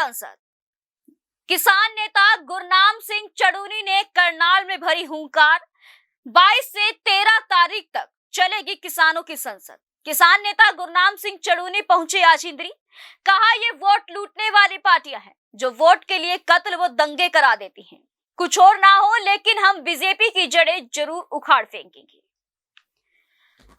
संसद। किसान नेता गुरनाम सिंह चड़ूनी ने करनाल में भरी हुंकार। 22 से 13 तारीख तक चलेगी किसानों की संसद। किसान नेता गुरनाम सिंह चड़ूनी पहुंचे आज इंद्री। कहा ये वोट लूटने वाली पार्टियां हैं जो वोट के लिए कत्ल व दंगे करा देती हैं। कुछ और ना हो लेकिन हम बीजेपी की जड़ें जरूर उखाड़ फेंकेंगे।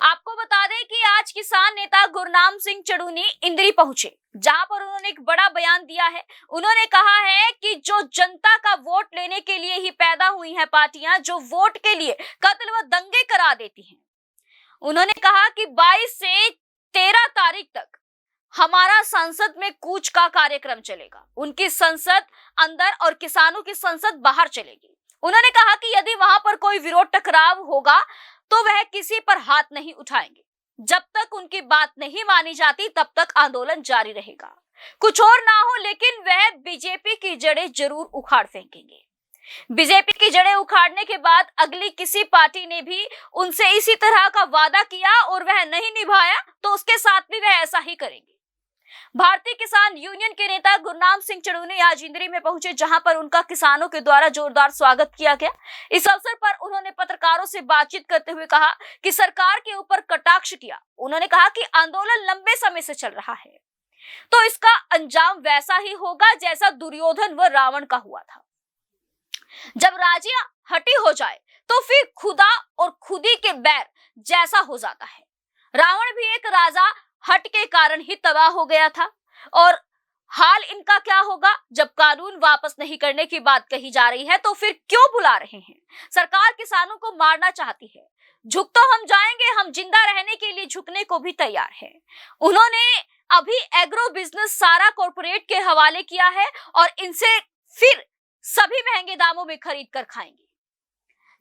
आपको बता दें कि आज किसान नेता गुरनाम सिंह चड़ूनी इंद्री पहुंचे, जहां पर उन्होंने एक बड़ा बयान दिया है। उन्होंने कहा है कि जो जनता का वोट लेने के लिए ही पैदा हुई हैं पार्टियां जो वोट के लिए कत्ल व दंगे करा देती हैं। उन्होंने कहा कि 22 से 13 तारीख तक हमारा संसद में कूच का कार्यक्रम चलेगा। उनकी संसद अंदर और किसानों की संसद बाहर चलेगी। उन्होंने कहा कि यदि वहां पर कोई विरोध टकराव होगा तो वह किसी पर हाथ नहीं उठाएंगे। जब तक उनकी बात नहीं मानी जाती तब तक आंदोलन जारी रहेगा। कुछ और ना हो लेकिन वह बीजेपी की जड़ें जरूर उखाड़ फेंकेंगे। बीजेपी की जड़ें उखाड़ने के बाद अगली किसी पार्टी ने भी उनसे इसी तरह का वादा किया और वह नहीं निभाया तो उसके साथ भी वह ऐसा ही करेंगे। भारतीय किसान यूनियन के नेता गुरनाम सिंह चड़ूनी आज इंद्री में पहुंचे, जहां पर उनका किसानों के द्वारा जोरदार स्वागत किया गया। इस अवसर पर उन्होंने पत्रकारों से बातचीत करते हुए कहा कि सरकार के ऊपर कटाक्ष किया। उन्होंने कहा कि आंदोलन लंबे समय से चल रहा है तो इसका अंजाम वैसा ही होगा जैसा दुर्योधन व रावण का हुआ था। जब राजियां हटी हो जाए तो फिर खुदा और खुदी के बैर जैसा हो जाता है। रावण भी एक राजा हट के कारण ही तबाह हो गया था और हाल इनका क्या होगा जब कानून वापस नहीं करने की बात कही जा रही है तो फिर क्यों बुला रहे हैं। सरकार किसानों को मारना चाहती है। झुक तो हम जाएंगे, हम जिंदा रहने के लिए झुकने को भी तैयार है। उन्होंने अभी एग्रो बिजनेस सारा कॉर्पोरेट के हवाले किया है और इनसे फिर सभी महंगे दामों में खरीद कर खाएंगे।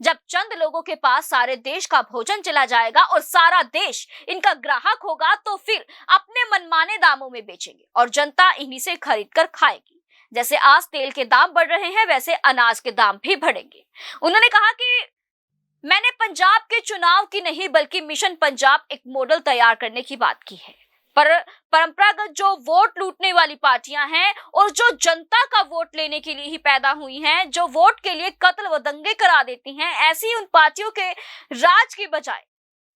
जब चंद लोगों के पास सारे देश का भोजन चला जाएगा और सारा देश इनका ग्राहक होगा तो फिर अपने मनमाने दामों में बेचेंगे और जनता इन्हीं से खरीद कर खाएगी। जैसे आज तेल के दाम बढ़ रहे हैं वैसे अनाज के दाम भी बढ़ेंगे। उन्होंने कहा कि मैंने पंजाब के चुनाव की नहीं बल्कि मिशन पंजाब एक मॉडल तैयार करने की बात की है। पर परंपरागत जो वोट लूटने वाली पार्टियां हैं और जो जनता का वोट लेने के लिए ही पैदा हुई हैं, जो वोट के लिए कत्ल व दंगे करा देती हैं, ऐसी उन पार्टियों के राज की बजाय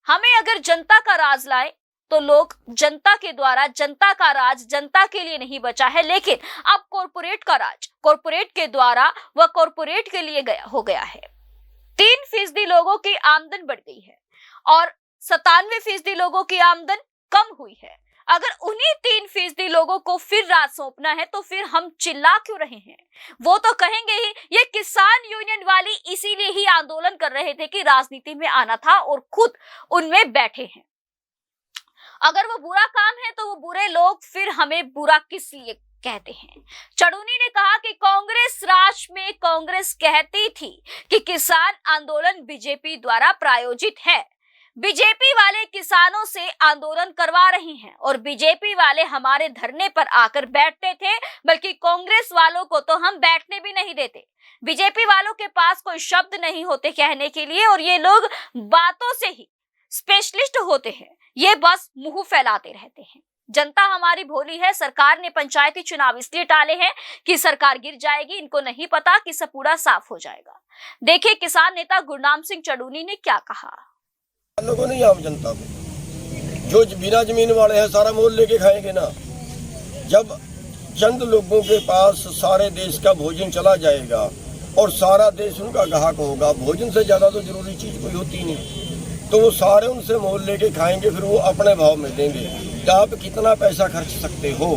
हमें अगर जनता का राज लाए तो लोग जनता के द्वारा जनता का राज जनता के लिए नहीं बचा है लेकिन अब कॉर्पोरेट का राज कॉर्पोरेट के द्वारा व कॉर्पोरेट के लिए हो गया है। 3% लोगों की आमदन बढ़ गई है और 97% लोगों की आमदन कम हुई है। अगर उन्हीं 3% लोगों को फिर राज सौंपना है तो फिर हम चिल्ला क्यों रहे हैं। वो तो कहेंगे ही ये किसान यूनियन वाली इसीलिए ही आंदोलन कर रहे थे कि राजनीति में आना था और खुद उनमें बैठे हैं। अगर वो बुरा काम है तो वो बुरे लोग फिर हमें बुरा किस लिए कहते हैं। चड़ूनी ने कहा कि कांग्रेस राज में कांग्रेस कहती थी कि किसान आंदोलन बीजेपी द्वारा प्रायोजित है। बीजेपी वाले किसानों से आंदोलन करवा रही हैं और बीजेपी वाले हमारे धरने पर आकर बैठते थे, बल्कि कांग्रेस वालों को तो हम बैठने भी नहीं देते। बीजेपी वालों के पास कोई शब्द नहीं होते कहने के लिए और ये लोग बातों से ही स्पेशलिस्ट होते हैं। ये बस मुंह फैलाते रहते हैं। जनता हमारी भोली है। सरकार ने पंचायती चुनाव इसलिए टाले हैं कि सरकार गिर जाएगी। इनको नहीं पता कि सब पूरा साफ हो जाएगा। देखिए किसान नेता गुरनाम सिंह चड़ूनी ने क्या कहा। लोगों ने आम जनता को जो बिना जमीन वाले हैं सारा मोल लेके खाएंगे ना। जब चंद लोगों के पास सारे देश का भोजन चला जाएगा और सारा देश उनका ग्राहक होगा, भोजन से ज्यादा तो जरूरी चीज कोई होती नहीं, तो वो सारे उनसे मोल लेके खाएंगे। फिर वो अपने भाव में देंगे कि आप कितना पैसा खर्च सकते हो,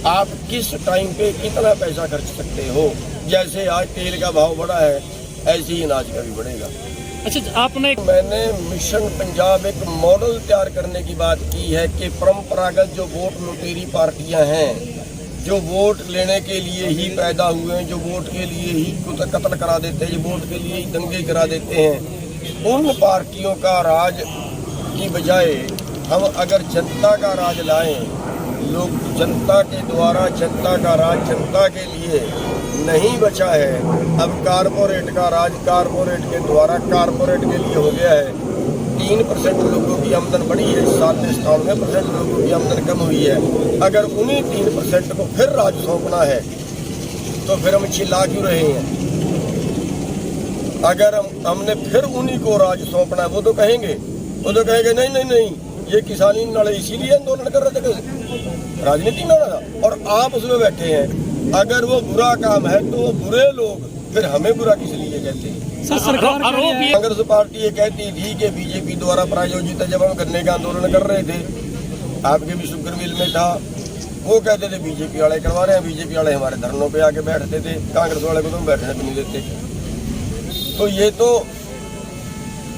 आप किस टाइम पे कितना पैसा खर्च सकते हो। जैसे आज तेल का भाव बढ़ा है ऐसे ही अनाज का भी बढ़ेगा। अच्छा, मैंने मिशन पंजाब एक मॉडल तैयार करने की बात की है कि परंपरागत जो वोट लुटेरी पार्टियां हैं, जो वोट लेने के लिए ही पैदा हुए हैं, जो वोट के लिए ही कत्ल करा देते हैं, जो वोट के लिए ही दंगे करा देते हैं, उन पार्टियों का राज की बजाय हम अगर जनता का राज लाएं, लोग जनता के द्वारा जनता का राज जनता के लिए नहीं बचा है। अब कारपोरेट का राज कारपोरेट के द्वारा कारपोरेट के लिए हो गया है। 3% लोगों की आमदन बढ़ी है, इस साल में 97% लोगों की आमदन कम हुई है। अगर उन्हीं 3% को फिर राज सौंपना है तो फिर हम चिल्ला क्यों रहे हैं? अगर हमने फिर उन्हीं को राज सौंपना है, वो तो कहेंगे नहीं नहीं नहीं, ये किसानी लड़ाई इसीलिए आंदोलन कर रहे थे, राजनीति में लड़ा, और आप उसमें बैठे हैं। अगर वो बुरा काम है तो वो बुरे लोग फिर हमें बुरा किस लिए कहते हैं? कांग्रेस पार्टी ये कहती थी कि बीजेपी द्वारा प्रायोजित है। जब हम गन्ने का आंदोलन कर रहे थे, आपके भी शुगर मिल में था, वो कहते थे बीजेपी वाले करवा रहे हैं, बीजेपी वाले हमारे धरनों पे आके बैठते थे, कांग्रेस वाले को तो बैठने भी नहीं देते। तो ये तो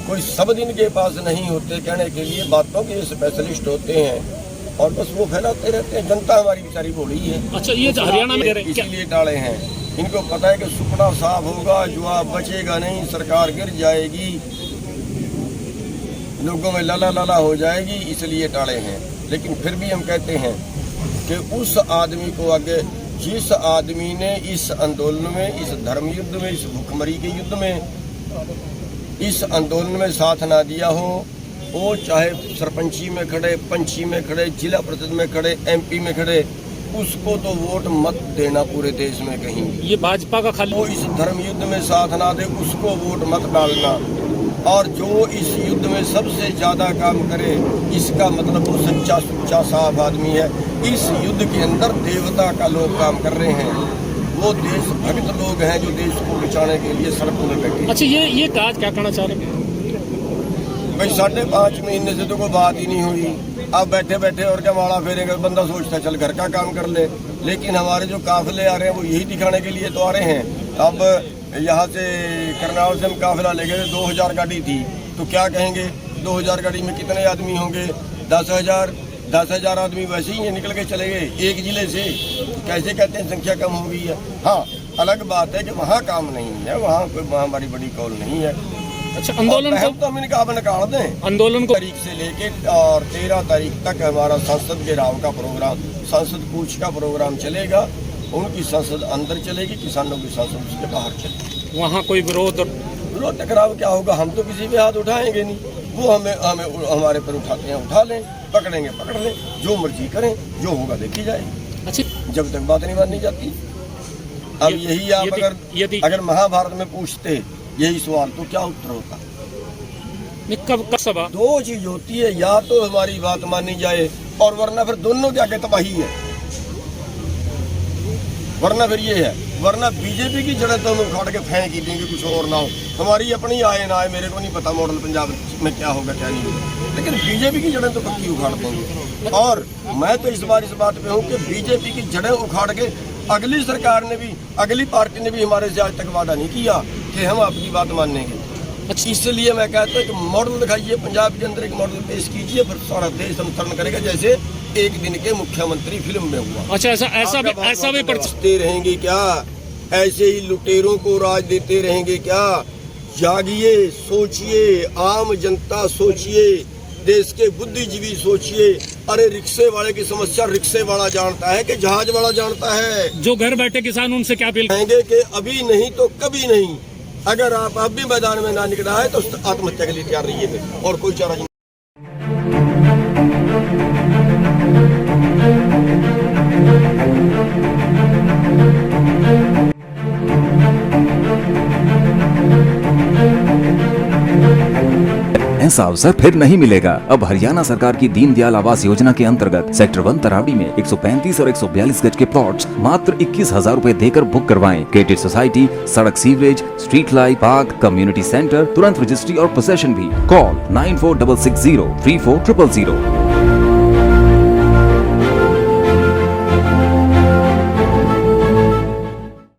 कोई सब दिन के पास नहीं होते कहने के लिए, बातों के स्पेशलिस्ट होते हैं और बस वो फैलाते रहते हैं। जनता हमारी बेचारी भोली है। अच्छा, ये हरियाणा में इसीलिए डाले हैं। इनको पता है कि सुपना साफ होगा, जुआ बचेगा नहीं, सरकार गिर जाएगी, लोगों में लाला लाला हो जाएगी, इसलिए टाले हैं। लेकिन फिर भी हम कहते हैं कि उस आदमी को आगे, जिस आदमी ने इस आंदोलन में, इस धर्म युद्ध में, इस भूखमरी के युद्ध में, इस आंदोलन में साथ ना दिया हो, वो चाहे सरपंची में खड़े, पंची में खड़े, जिला परिषद में खड़े, MP में खड़े, उसको तो वोट मत देना पूरे देश में कहीं। ये भाजपा का खाली, वो इस धर्म युद्ध में साथ ना दे, उसको वोट मत डालना। और जो इस युद्ध में सबसे ज्यादा काम करे, इसका मतलब वो सच्चा सुच्चा साफ आदमी है। इस युद्ध के अंदर देवता का लोग काम कर रहे हैं, वो देशभक्त लोग हैं जो देश को बचाने के लिए सड़कों में बैठे। अच्छा, ये काज क्या कहना चाह रहे हैं भाई? 5.5 महीने से तो कोई बात ही नहीं हुई। अब बैठे बैठे और क्या माला फेरेंगे, बंदा सोचता है चल घर का काम कर ले। लेकिन हमारे जो काफिले आ रहे हैं वो यही दिखाने के लिए तो आ रहे हैं। अब यहाँ से करनाल से हम काफिला ले गए, 2000 गाड़ी थी, तो क्या कहेंगे 2000 गाड़ी में कितने आदमी होंगे? 10,000 आदमी वैसे ही निकल के चले गए एक जिले से। कैसे कहते हैं संख्या कम हो गई है? हाँ, अलग बात है कि वहाँ काम नहीं है, वहाँ कोई महामारी बड़ी कॉल नहीं है। अच्छा, आंदोलन तो हम इनका निकाल दें। आंदोलन को तारीख से लेके और 13 तारीख तक हमारा संसद घेराव का प्रोग्राम, संसद कूच का प्रोग्राम चलेगा। उनकी संसद अंदर चलेगी, किसानों की संसद उसके बाहर चलेगी। वहाँ कोई विरोध टकराव क्या होगा? हम तो किसी पे हाथ उठाएंगे नहीं, वो हमें हमारे पर उठाते हैं, उठा लें, पकड़ेंगे पकड़ लें, जो मर्जी करें, जो होगा देखी जाएगी। अच्छा, जब तक बात नहीं मानी जाती। अब यही आप अगर महाभारत में पूछते यही सवाल तो क्या उत्तर होता? कब सभा? 2 चीज होती है, या तो हमारी बात मानी जाए और वरना फिर दोनों के आगे तबाही है। वरना फिर ये है, वरना बीजेपी की जड़ें तो हम उखाड़ के फेंक ही देंगे, कुछ और ना हो। हमारी अपनी आए ना आए, मेरे को नहीं पता मॉडल पंजाब में क्या होगा क्या नहीं होगा, लेकिन बीजेपी की जड़ें तो पक्की उखाड़ देंगे। और मैं तो इस बात पे हूँ कि बीजेपी की जड़ें उखाड़ के अगली सरकार ने भी, अगली पार्टी ने भी हमारे से आज तक वादा नहीं किया कि हम आपकी बात मानेंगे। इसलिए मैं कहता हूँ कि मॉडल दिखाइए, पंजाब के अंदर एक मॉडल पेश कीजिए, फिर सारा देश अनुसरण करेगा, जैसे एक दिन के मुख्यमंत्री फिल्म में हुआ। अच्छा, ऐसा भी बचते रहेंगे क्या? ऐसे ही लुटेरों को राज देते रहेंगे क्या? जागिए, सोचिए, आम जनता सोचिए, देश के बुद्धिजीवी सोचिए। अरे रिक्शे वाले की समस्या रिक्शे वाला जानता है कि जहाज वाला जानता है? जो घर बैठे किसान, उनसे क्या अपील कहेंगे कि अभी नहीं तो कभी नहीं। अगर आप अब भी मैदान में ना निकला है तो आत्महत्या के लिए तैयार रहिए और कोई चारा नहीं। ऐसा अवसर फिर नहीं मिलेगा। अब हरियाणा सरकार की दीनदयाल आवास योजना के अंतर्गत सेक्टर 1 तरावड़ी में 135 और 142 गज के प्लॉट्स मात्र 21,000 रुपए देकर बुक करवाएं। क्रिएटिव सोसाइटी, सड़क, sewerage, street light, park, community centre, तुरंत रजिस्ट्री और पोसेशन भी। कॉल 9460 34 000।